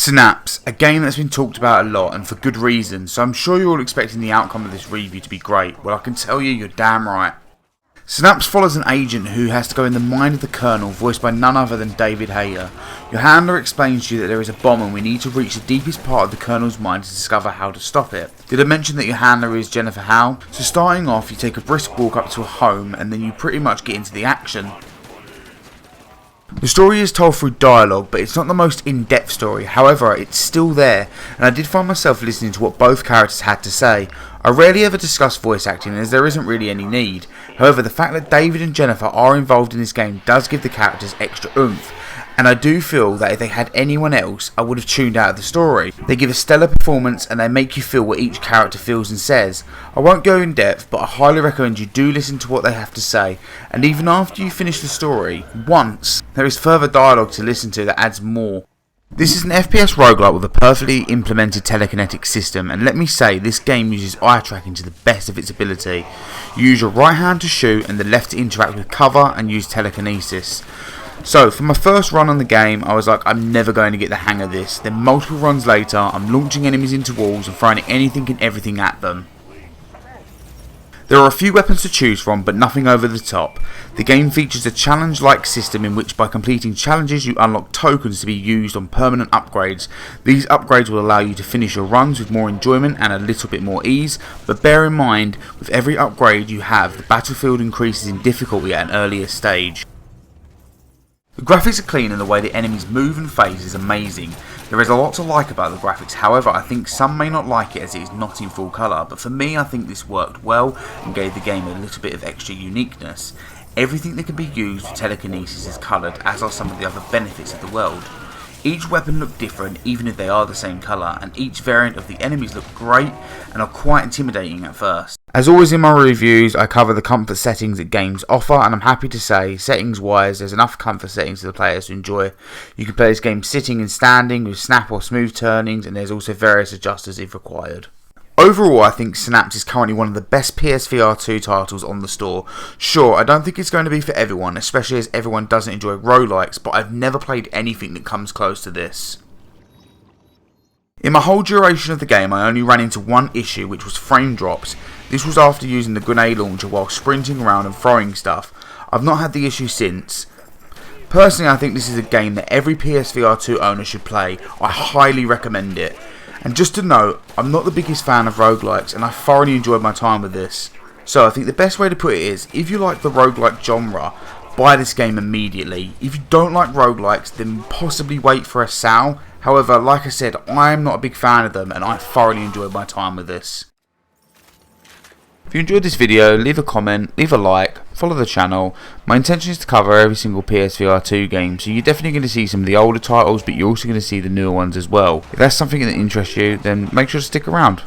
Synapse, a game that's been talked about a lot and for good reason, so I'm sure you're all expecting the outcome of this review to be great. Well, I can tell you, you're damn right. Synapse follows an agent who has to go in the mind of the Colonel, voiced by none other than David Hayter. Your handler explains to you that there is a bomb and we need to reach the deepest part of the Colonel's mind to discover how to stop it. Did I mention that your handler is Jennifer Howe? So starting off, you take a brisk walk up to a home and then you pretty much get into the action. The story is told through dialogue, but it's not the most in-depth story. However, it's still there, and I did find myself listening to what both characters had to say. I rarely ever discuss voice acting, as there isn't really any need. However, the fact that David and Jennifer are involved in this game does give the characters extra oomph, and I do feel that if they had anyone else, I would have tuned out of the story. They give a stellar performance and they make you feel what each character feels and says. I won't go in depth, but I highly recommend you do listen to what they have to say, and even after you finish the story, once, there is further dialogue to listen to that adds more. This is an FPS roguelike with a perfectly implemented telekinetic system, and let me say, this game uses eye tracking to the best of its ability. You use your right hand to shoot and the left to interact with cover and use telekinesis. So, for my first run on the game, I was like, I'm never going to get the hang of this. Then multiple runs later, I'm launching enemies into walls and throwing anything and everything at them. There are a few weapons to choose from, but nothing over the top. The game features a challenge-like system in which by completing challenges you unlock tokens to be used on permanent upgrades. These upgrades will allow you to finish your runs with more enjoyment and a little bit more ease, but bear in mind, with every upgrade you have, the battlefield increases in difficulty at an earlier stage. The graphics are clean and the way the enemies move and phase is amazing. There is a lot to like about the graphics, however I think some may not like it as it is not in full colour, but for me I think this worked well and gave the game a little bit of extra uniqueness. Everything that can be used for telekinesis is coloured, as are some of the other benefits of the world. Each weapon looked different even if they are the same colour, and each variant of the enemies look great and are quite intimidating at first. As always in my reviews, I cover the comfort settings that games offer, and I'm happy to say, settings wise, there's enough comfort settings for the players to enjoy. You can play this game sitting and standing with snap or smooth turnings, and there's also various adjusters if required. Overall, I think Synapse is currently one of the best PSVR2 titles on the store. Sure, I don't think it's going to be for everyone, especially as everyone doesn't enjoy roguelikes, but I've never played anything that comes close to this. In my whole duration of the game, I only ran into one issue, which was frame drops. This was after using the grenade launcher while sprinting around and throwing stuff. I've not had the issue since. Personally, I think this is a game that every PSVR2 owner should play. I highly recommend it. And just to note, I'm not the biggest fan of roguelikes and I thoroughly enjoyed my time with this. So I think the best way to put it is, if you like the roguelike genre, buy this game immediately. If you don't like roguelikes, then possibly wait for a sale. However, like I said, I'm not a big fan of them and I thoroughly enjoyed my time with this. If you enjoyed this video, leave a comment, leave a like, follow the channel. My intention is to cover every single PSVR2 game, so you're definitely going to see some of the older titles, but you're also going to see the newer ones as well. If that's something that interests you, then make sure to stick around.